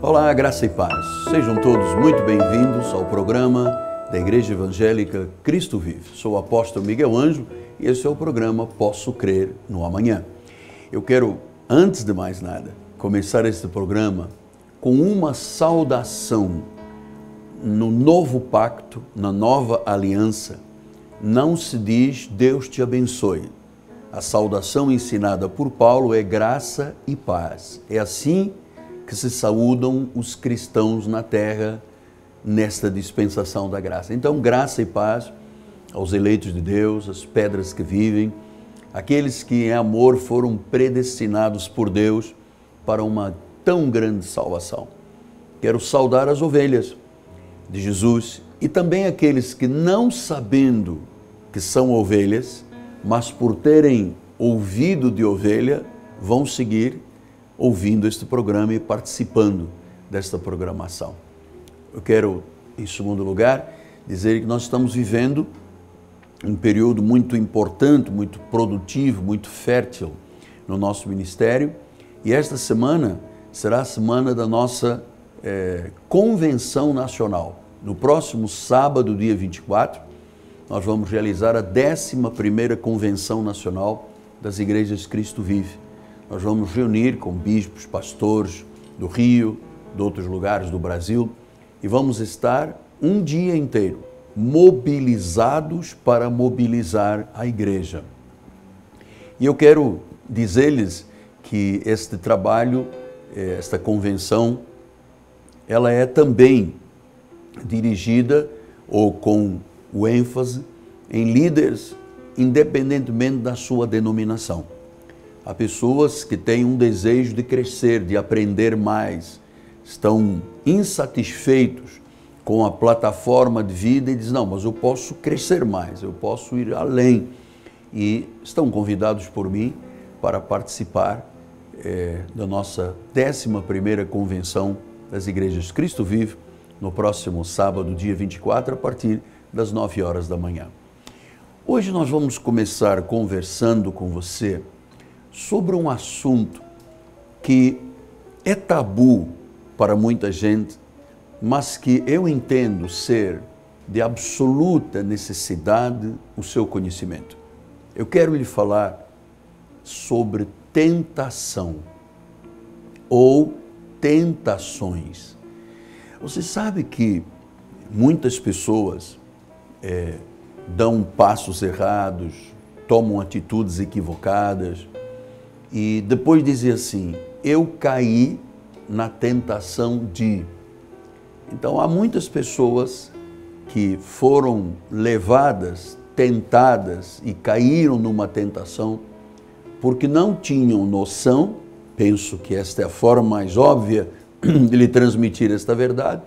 Olá, graça e paz. Sejam todos muito bem-vindos ao programa da Igreja Evangélica Cristo Vive. Sou o apóstolo Miguel Ângelo e esse é o programa Posso Crer no Amanhã. Eu quero, antes de mais nada, começar este programa com uma saudação. No novo pacto, na nova aliança, não se diz Deus te abençoe. A saudação ensinada por Paulo é graça e paz. É assim que se saúdam os cristãos na terra nesta dispensação da graça. Então, graça e paz aos eleitos de Deus, às pedras que vivem, aqueles que em amor foram predestinados por Deus para uma tão grande salvação. Quero saudar as ovelhas de Jesus e também aqueles que, não sabendo que são ovelhas, mas por terem ouvido de ovelha, vão seguir ouvindo este programa e participando desta programação. Eu quero, em segundo lugar, dizer que nós estamos vivendo um período muito importante, muito produtivo, muito fértil no nosso ministério, e esta semana será a semana da nossa convenção nacional. No próximo sábado, dia 24, nós vamos realizar a 11ª Convenção Nacional das Igrejas Cristo Vive. Nós vamos reunir com bispos, pastores do Rio, de outros lugares do Brasil, e vamos estar um dia inteiro mobilizados para mobilizar a igreja. E eu quero dizer-lhes que este trabalho, esta convenção, ela é também dirigida ou com o ênfase em líderes, independentemente da sua denominação. Há pessoas que têm um desejo de crescer, de aprender mais, estão insatisfeitos com a plataforma de vida e dizem, não, mas eu posso crescer mais, eu posso ir além. E estão convidados por mim para participar da nossa 11ª Convenção das Igrejas Cristo Vive, no próximo sábado, dia 24, a partir das 9 horas da manhã. Hoje nós vamos começar conversando com você sobre um assunto que é tabu para muita gente, mas que eu entendo ser de absoluta necessidade o seu conhecimento. Eu quero lhe falar sobre tentação ou tentações. Você sabe que muitas pessoas dão passos errados, tomam atitudes equivocadas, e depois dizia assim, eu caí na tentação de... Então, há muitas pessoas que foram levadas, tentadas e caíram numa tentação porque não tinham noção, penso que esta é a forma mais óbvia de lhe transmitir esta verdade,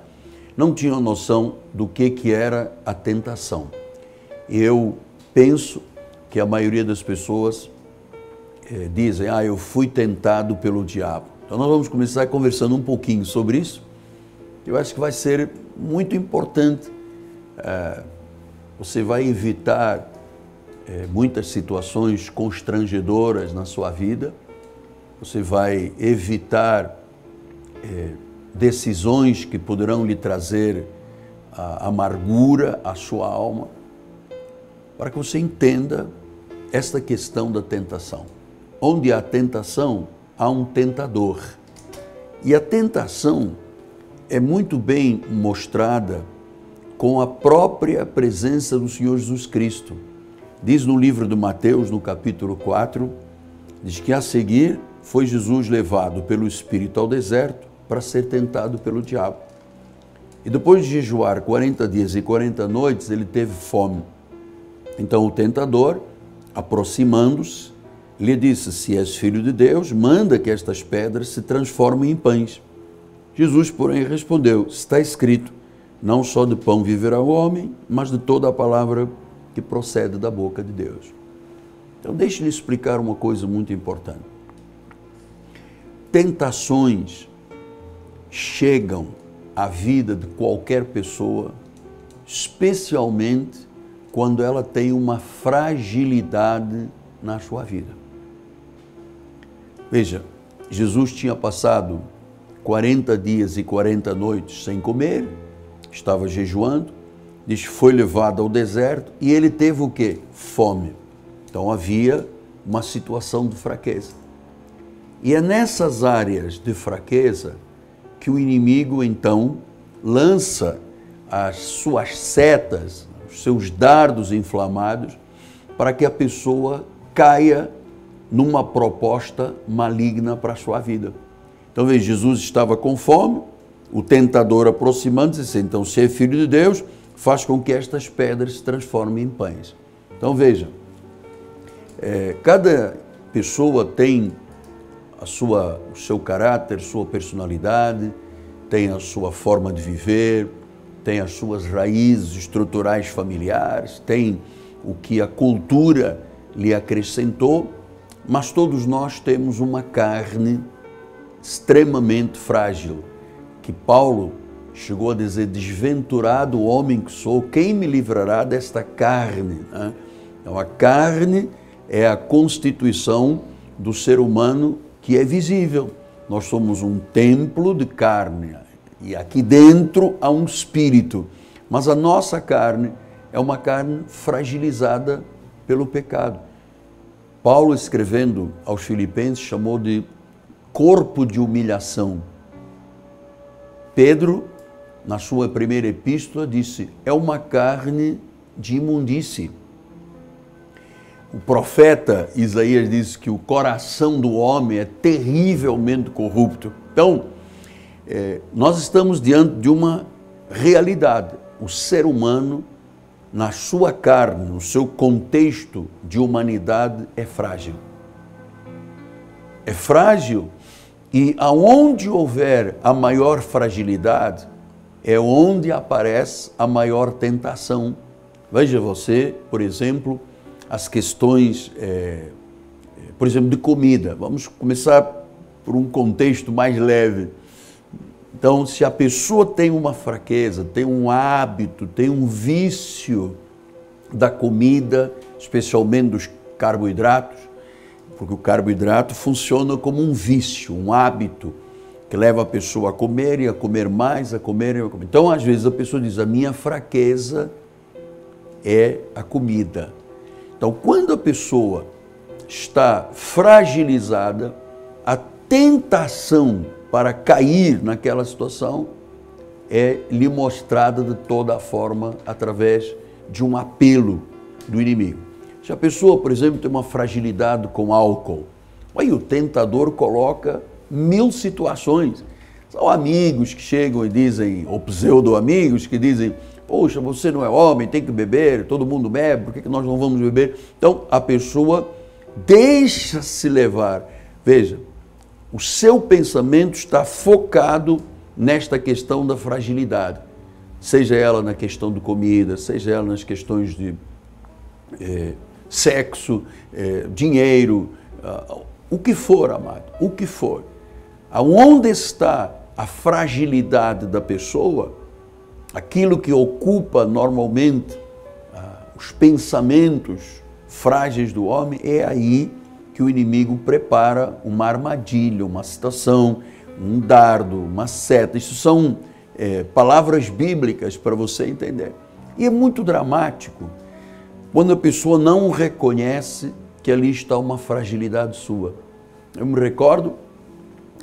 não tinham noção do que era a tentação. Eu penso que a maioria das pessoas dizem, eu fui tentado pelo diabo. Então nós vamos começar conversando um pouquinho sobre isso. Eu acho que vai ser muito importante. Você vai evitar muitas situações constrangedoras na sua vida. Você vai evitar decisões que poderão lhe trazer amargura à sua alma, para que você entenda esta questão da tentação. Onde há tentação, há um tentador. E a tentação é muito bem mostrada com a própria presença do Senhor Jesus Cristo. Diz no livro de Mateus, no capítulo 4, diz que a seguir foi Jesus levado pelo Espírito ao deserto para ser tentado pelo diabo. E depois de jejuar 40 dias e 40 noites, ele teve fome. Então o tentador, aproximando-se, lhe disse, se és filho de Deus, manda que estas pedras se transformem em pães. Jesus, porém, respondeu, está escrito, não só de pão viverá o homem, mas de toda a palavra que procede da boca de Deus. Então, deixe-lhe explicar uma coisa muito importante. Tentações chegam à vida de qualquer pessoa, especialmente quando ela tem uma fragilidade na sua vida. Veja, Jesus tinha passado 40 dias e 40 noites sem comer, estava jejuando, diz que foi levado ao deserto e ele teve o quê? Fome. Então havia uma situação de fraqueza. E é nessas áreas de fraqueza que o inimigo então lança as suas setas, os seus dardos inflamados, para que a pessoa caia numa proposta maligna para a sua vida. Então veja, Jesus estava com fome, o tentador aproximando-se disse, então se é filho de Deus, faz com que estas pedras se transformem em pães. Então veja, cada pessoa tem o seu caráter, sua personalidade, tem a sua forma de viver, tem as suas raízes estruturais familiares, tem o que a cultura lhe acrescentou, mas todos nós temos uma carne extremamente frágil, que Paulo chegou a dizer, desventurado o homem que sou, quem me livrará desta carne? Então a carne é a constituição do ser humano que é visível. Nós somos um templo de carne e aqui dentro há um espírito, mas a nossa carne é uma carne fragilizada pelo pecado. Paulo, escrevendo aos Filipenses, chamou de corpo de humilhação. Pedro, na sua primeira epístola, disse, é uma carne de imundície. O profeta Isaías disse que o coração do homem é terrivelmente corrupto. Então, nós estamos diante de uma realidade. O ser humano, na sua carne, no seu contexto de humanidade, é frágil. É frágil e aonde houver a maior fragilidade, é onde aparece a maior tentação. Veja você, por exemplo, as questões, por exemplo, de comida. Vamos começar por um contexto mais leve. Então, se a pessoa tem uma fraqueza, tem um hábito, tem um vício da comida, especialmente dos carboidratos, porque o carboidrato funciona como um vício, um hábito, que leva a pessoa a comer e a comer mais, a comer e a comer. Então, às vezes, a pessoa diz, a minha fraqueza é a comida. Então, quando a pessoa está fragilizada, a tentação para cair naquela situação é lhe mostrada de toda a forma através de um apelo do inimigo. Se a pessoa, por exemplo, tem uma fragilidade com álcool, aí o tentador coloca 1000 situações. São amigos que chegam e dizem, ou pseudo-amigos que dizem, poxa, você não é homem, tem que beber, todo mundo bebe, por que nós não vamos beber? Então, a pessoa deixa-se levar. Veja, o seu pensamento está focado nesta questão da fragilidade, seja ela na questão de comida, seja ela nas questões de sexo, dinheiro, o que for, amado, o que for. Aonde está a fragilidade da pessoa, aquilo que ocupa normalmente os pensamentos frágeis do homem, é aí que o inimigo prepara uma armadilha, uma situação, um dardo, uma seta. Isso são palavras bíblicas para você entender. E é muito dramático quando a pessoa não reconhece que ali está uma fragilidade sua. Eu me recordo,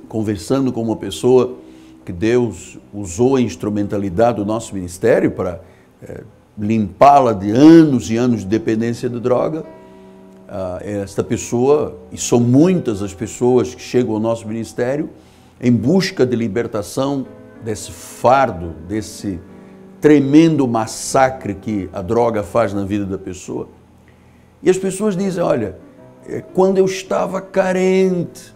conversando com uma pessoa que Deus usou a instrumentalidade do nosso ministério para limpá-la de anos e anos de dependência de droga. Esta pessoa, e são muitas as pessoas que chegam ao nosso ministério em busca de libertação desse fardo, desse tremendo massacre que a droga faz na vida da pessoa. E as pessoas dizem, olha, quando eu estava carente,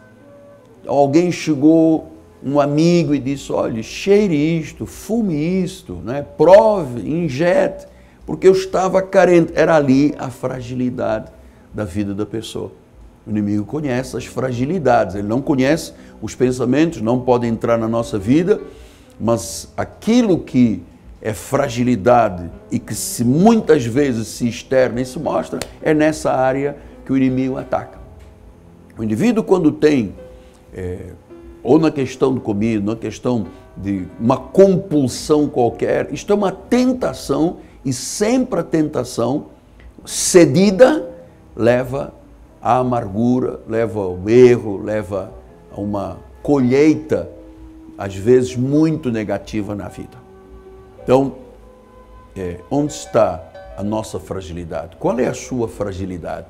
alguém chegou, um amigo, e disse, olha, cheire isto, fume isto, né? Prove, injete, porque eu estava carente. Era ali a fragilidade da vida da pessoa. O inimigo conhece as fragilidades, ele não conhece os pensamentos, não pode entrar na nossa vida, mas aquilo que é fragilidade e que muitas vezes se externa e se mostra, é nessa área que o inimigo ataca. O indivíduo, quando tem ou na questão de comida, na questão de uma compulsão qualquer, isto é uma tentação, e sempre a tentação cedida leva à amargura, leva ao erro, leva a uma colheita, às vezes, muito negativa na vida. Então, onde está a nossa fragilidade? Qual é a sua fragilidade?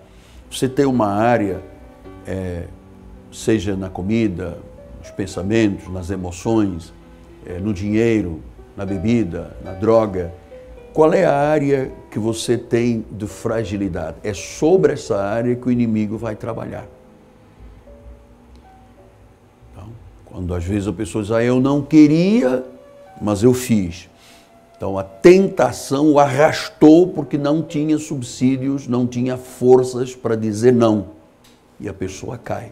Você tem uma área, seja na comida, nos pensamentos, nas emoções, no dinheiro, na bebida, na droga. Qual é a área que você tem de fragilidade? É sobre essa área que o inimigo vai trabalhar. Então, quando às vezes a pessoa diz, eu não queria, mas eu fiz. Então a tentação o arrastou porque não tinha subsídios, não tinha forças para dizer não. E a pessoa cai.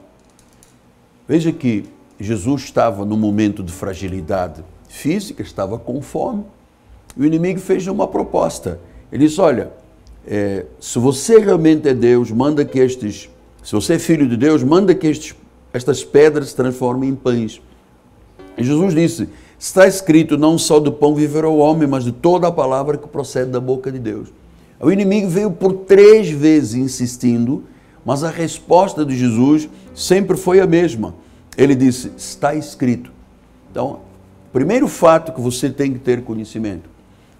Veja que Jesus estava num momento de fragilidade física, estava com fome. O inimigo fez uma proposta. Ele disse, olha, se você realmente é Deus, manda que se você é filho de Deus, manda que estas pedras se transformem em pães. E Jesus disse, está escrito, não só do pão viverá o homem, mas de toda a palavra que procede da boca de Deus. O inimigo veio por 3 vezes insistindo, mas a resposta de Jesus sempre foi a mesma. Ele disse, está escrito. Então, o primeiro fato que você tem que ter conhecimento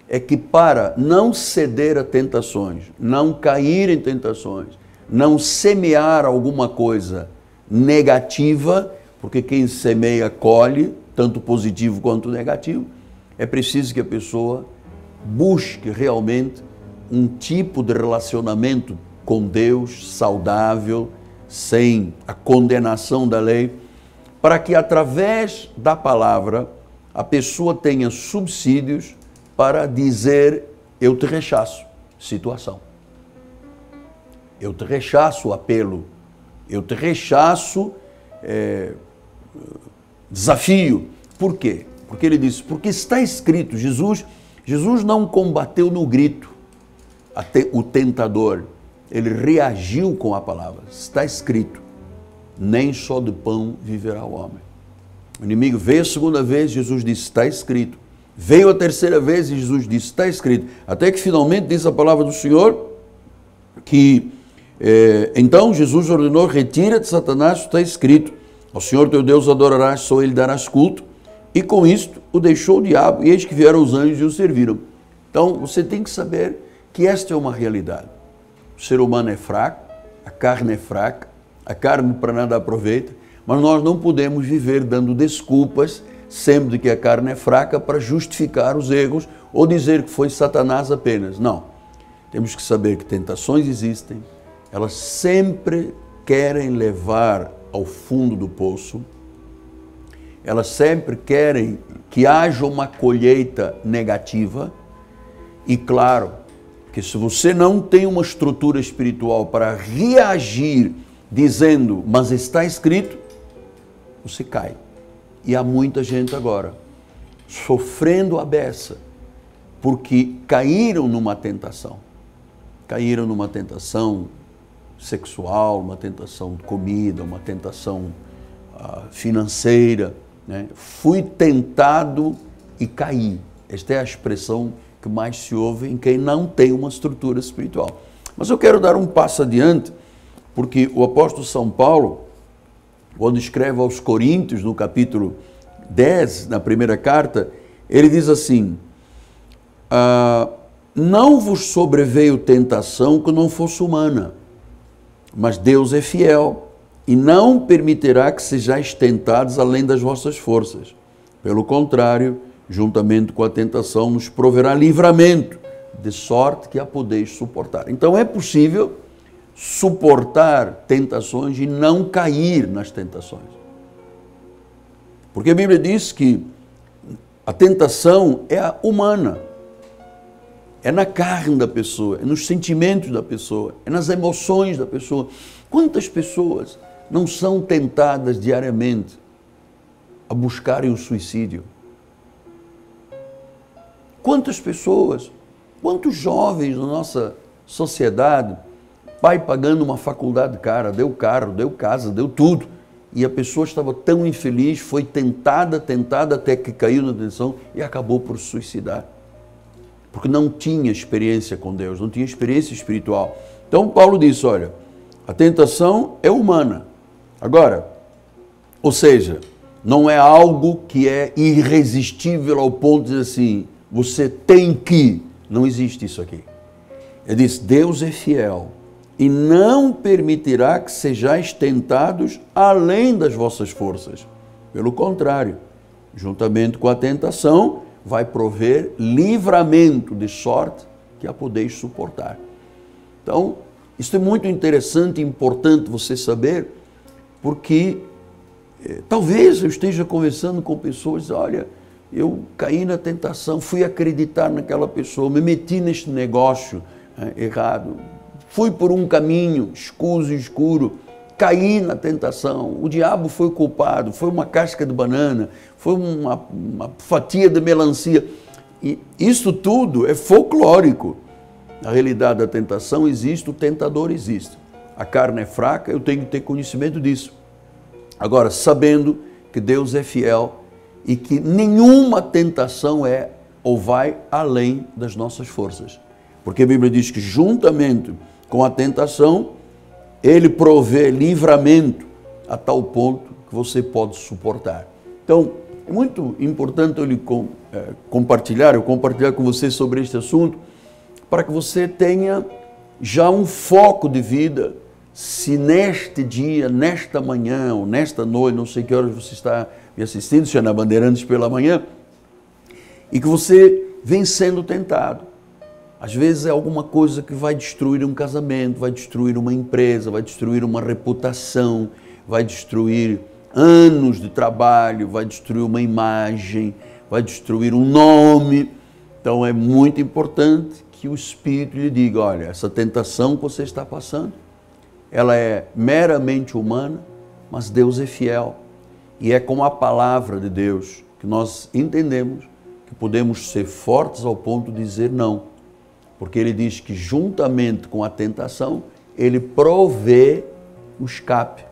é que para não ceder a tentações, não cair em tentações, não semear alguma coisa negativa, porque quem semeia colhe, tanto positivo quanto negativo, é preciso que a pessoa busque realmente um tipo de relacionamento com Deus saudável, sem a condenação da lei, para que através da palavra a pessoa tenha subsídios para dizer, eu te rechaço, situação. Eu te rechaço apelo, eu te rechaço desafio. Por quê? Porque ele disse, porque está escrito, Jesus não combateu no grito o tentador, ele reagiu com a palavra, está escrito, nem só de pão viverá o homem. O inimigo veio a segunda vez, Jesus disse, está escrito. Veio a terceira vez e Jesus disse, está escrito. Até que finalmente diz a palavra do Senhor que então Jesus ordenou, retira-te, Satanás, está escrito. Ao Senhor teu Deus adorarás, só Ele darás culto. E com isto o deixou o diabo, e eis que vieram os anjos e o serviram. Então você tem que saber que esta é uma realidade. O ser humano é fraco, a carne é fraca, a carne para nada aproveita, mas nós não podemos viver dando desculpas sempre de que a carne é fraca para justificar os erros ou dizer que foi Satanás apenas. Não. Temos que saber que tentações existem, elas sempre querem levar ao fundo do poço, elas sempre querem que haja uma colheita negativa e, claro, que se você não tem uma estrutura espiritual para reagir dizendo, mas está escrito, você cai. E há muita gente agora sofrendo a beça porque caíram numa tentação. Caíram numa tentação sexual, uma tentação de comida, uma tentação financeira. Né? Fui tentado e caí. Esta é a expressão que mais se ouve em quem não tem uma estrutura espiritual. Mas eu quero dar um passo adiante, porque o apóstolo São Paulo, quando escreve aos Coríntios, no capítulo 10, na primeira carta, ele diz assim, não vos sobreveio tentação que não fosse humana, mas Deus é fiel e não permitirá que sejais tentados além das vossas forças. Pelo contrário, juntamente com a tentação, nos proverá livramento, de sorte que a podeis suportar. Então é possível suportar tentações e não cair nas tentações. Porque a Bíblia diz que a tentação é a humana, é na carne da pessoa, é nos sentimentos da pessoa, é nas emoções da pessoa. Quantas pessoas não são tentadas diariamente a buscarem o suicídio? Quantas pessoas, quantos jovens na nossa sociedade, pai pagando uma faculdade cara, deu carro, deu casa, deu tudo, e a pessoa estava tão infeliz, foi tentada até que caiu na tentação e acabou por se suicidar. Porque não tinha experiência com Deus, não tinha experiência espiritual. Então Paulo disse, olha, a tentação é humana. Agora, ou seja, não é algo que é irresistível ao ponto de dizer assim, você tem que, não existe isso aqui. Ele diz, Deus é fiel e não permitirá que sejais tentados além das vossas forças. Pelo contrário, juntamente com a tentação, vai prover livramento de sorte que a podeis suportar. Então, isso é muito interessante e importante você saber, porque talvez eu esteja conversando com pessoas, olha, eu caí na tentação, fui acreditar naquela pessoa, me meti neste negócio errado, fui por um caminho escuro, caí na tentação, o diabo foi o culpado, foi uma casca de banana, foi uma fatia de melancia. E isso tudo é folclórico. Na realidade da tentação existe, o tentador existe. A carne é fraca, eu tenho que ter conhecimento disso. Agora, sabendo que Deus é fiel e que nenhuma tentação é ou vai além das nossas forças. Porque a Bíblia diz que juntamente com a tentação, Ele provê livramento a tal ponto que você pode suportar. Então, é muito importante eu compartilhar com você sobre este assunto, para que você tenha já um foco de vida, se neste dia, nesta manhã ou nesta noite, não sei que horas você está me assistindo, se é na Bandeirantes pela manhã, e que você vem sendo tentado. Às vezes é alguma coisa que vai destruir um casamento, vai destruir uma empresa, vai destruir uma reputação, vai destruir anos de trabalho, vai destruir uma imagem, vai destruir um nome. Então é muito importante que o Espírito lhe diga, olha, essa tentação que você está passando, ela é meramente humana, mas Deus é fiel. E é com a palavra de Deus que nós entendemos que podemos ser fortes ao ponto de dizer não. Porque Ele diz que juntamente com a tentação, Ele provê o escape.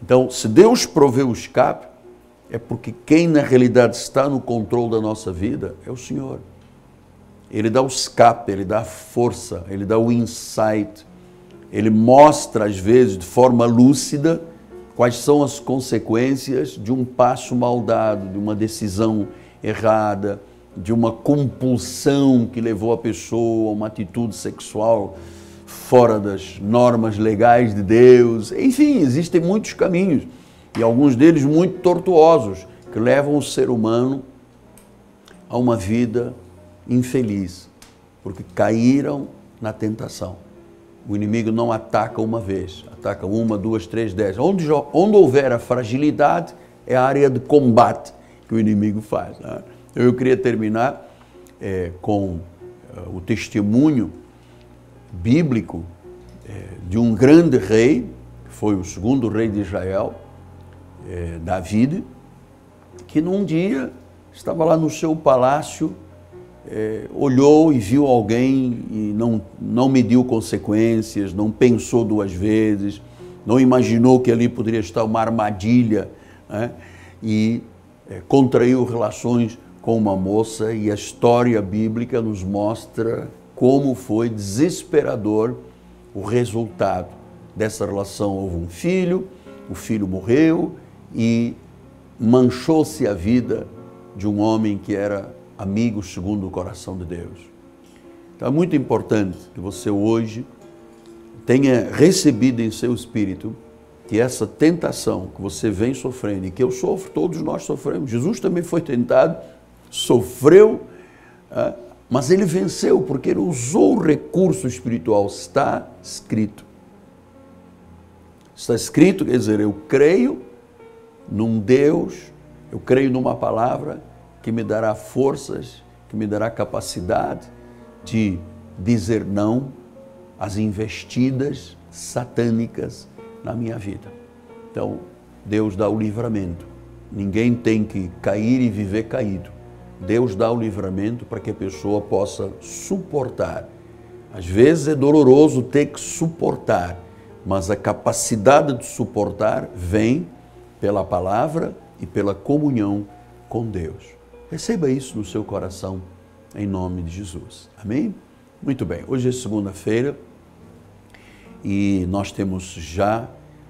Então, se Deus provê o escape, é porque quem na realidade está no controle da nossa vida é o Senhor. Ele dá o escape, Ele dá a força, Ele dá o insight, Ele mostra às vezes de forma lúcida quais são as consequências de um passo mal dado, de uma decisão errada, de uma compulsão que levou a pessoa a uma atitude sexual fora das normas legais de Deus. Enfim, existem muitos caminhos, e alguns deles muito tortuosos, que levam o ser humano a uma vida infeliz, porque caíram na tentação. O inimigo não ataca uma vez, ataca 1, 2, 3, 10. Onde houver a fragilidade, é a área de combate que o inimigo faz, né? Eu queria terminar com o testemunho bíblico de um grande rei, que foi o segundo rei de Israel, Davi, que num dia estava lá no seu palácio, olhou e viu alguém e não mediu consequências, não pensou duas vezes, não imaginou que ali poderia estar uma armadilha, né? E contraiu relações com uma moça, e a história bíblica nos mostra como foi desesperador o resultado dessa relação. Houve um filho, o filho morreu e manchou-se a vida de um homem que era amigo segundo o coração de Deus. Então é muito importante que você hoje tenha recebido em seu espírito que essa tentação que você vem sofrendo e que eu sofro, todos nós sofremos. Jesus também foi tentado, sofreu, mas ele venceu porque ele usou o recurso espiritual. Está escrito. Está escrito, quer dizer, eu creio num Deus, eu creio numa palavra que me dará forças, que me dará capacidade de dizer não às investidas satânicas na minha vida. Então, Deus dá o livramento. Ninguém tem que cair e viver caído. Deus dá o livramento para que a pessoa possa suportar. Às vezes é doloroso ter que suportar, mas a capacidade de suportar vem pela palavra e pela comunhão com Deus. Receba isso no seu coração, em nome de Jesus. Amém? Muito bem, hoje é segunda-feira e nós temos já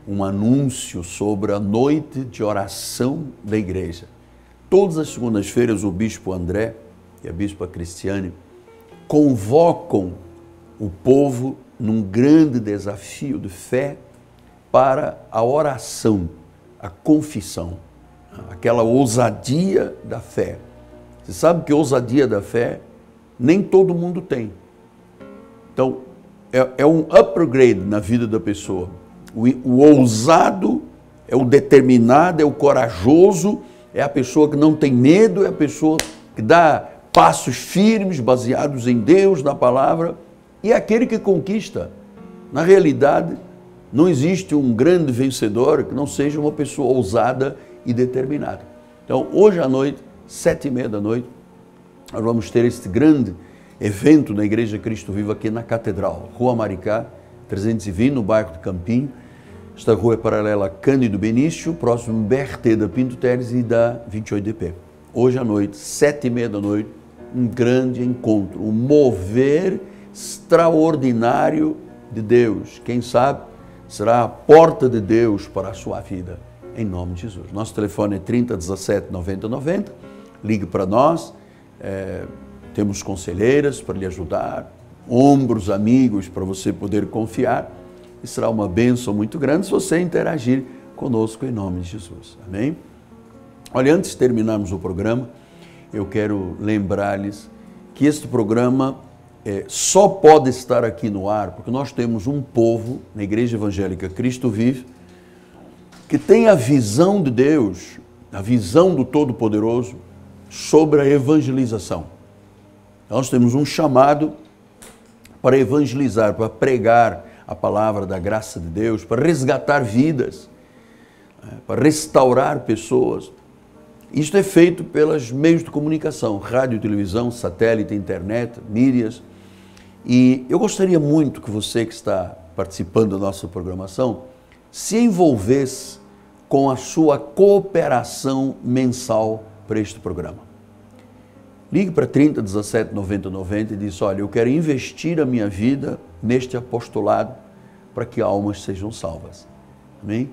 um anúncio sobre a noite de oração da igreja. Todas as segundas-feiras o bispo André e a bispa Cristiane convocam o povo num grande desafio de fé para a oração, a confissão, aquela ousadia da fé. Você sabe que ousadia da fé nem todo mundo tem. Então, é um upgrade na vida da pessoa. O ousado é o determinado, é o corajoso, é a pessoa que não tem medo, é a pessoa que dá passos firmes, baseados em Deus, na palavra, e é aquele que conquista. Na realidade, não existe um grande vencedor que não seja uma pessoa ousada e determinada. Então, hoje à noite, 7h30, nós vamos ter este grande evento na Igreja Cristo Vivo aqui na Catedral, Rua Maricá, 320, no bairro de Campinho. Esta rua é paralela a Cândido Benício, próximo BRT da Pinto Teres e da 28DP. Hoje à noite, 7h30, um grande encontro, um mover extraordinário de Deus. Quem sabe será a porta de Deus para a sua vida, em nome de Jesus. Nosso telefone é 3017 9090, ligue para nós, temos conselheiras para lhe ajudar, ombros amigos para você poder confiar, e será uma bênção muito grande se você interagir conosco em nome de Jesus. Amém? Olha, antes de terminarmos o programa, eu quero lembrar-lhes que este programa só pode estar aqui no ar porque nós temos um povo na Igreja Evangélica Cristo Vive que tem a visão de Deus, a visão do Todo-Poderoso sobre a evangelização. Nós temos um chamado para evangelizar, para pregar a palavra da graça de Deus, para resgatar vidas, para restaurar pessoas. Isto é feito pelos meios de comunicação, rádio, televisão, satélite, internet, mídias. E eu gostaria muito que você que está participando da nossa programação se envolvesse com a sua cooperação mensal para este programa. Ligue para 3017 9090 e diz, olha, eu quero investir a minha vida neste apostolado para que almas sejam salvas. Amém?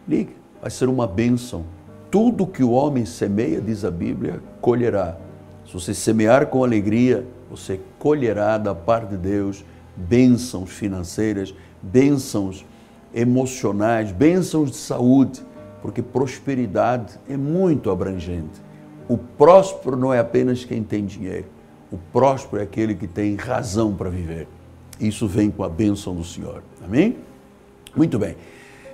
Ligue, vai ser uma bênção. Tudo que o homem semeia, diz a Bíblia, colherá. Se você semear com alegria, você colherá da parte de Deus bênçãos financeiras, bênçãos emocionais, bênçãos de saúde, porque prosperidade é muito abrangente. O próspero não é apenas quem tem dinheiro, o próspero é aquele que tem razão para viver. Isso vem com a bênção do Senhor. Amém? Muito bem.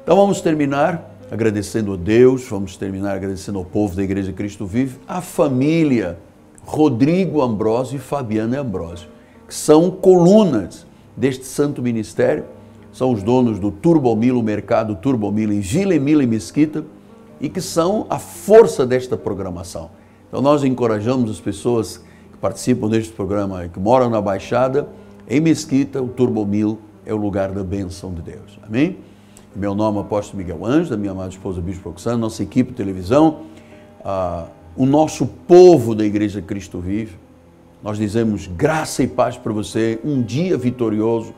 Então vamos terminar agradecendo a Deus, vamos terminar agradecendo ao povo da Igreja Cristo Vive, a família Rodrigo Ambrósio e Fabiana Ambrósio, que são colunas deste santo ministério, são os donos do Turbomil, o mercado Turbomil em Vila Emília e Mesquita, e que são a força desta programação. Então nós encorajamos as pessoas que participam deste programa, que moram na Baixada, em Mesquita, o Turbomil é o lugar da bênção de Deus. Amém? Meu nome é Apóstolo Miguel Anjo, da minha amada esposa Bispo Roxana, nossa equipe de televisão, o nosso povo da Igreja Cristo Vive. Nós dizemos graça e paz para você, um dia vitorioso.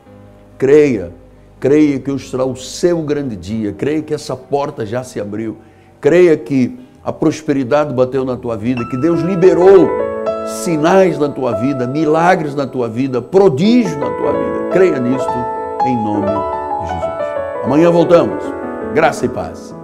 Creia que hoje será o seu grande dia, creia que essa porta já se abriu, creia que a prosperidade bateu na tua vida, que Deus liberou sinais na tua vida, milagres na tua vida, prodígios na tua vida. Creia nisto em nome de Jesus. Amanhã voltamos. Graça e paz.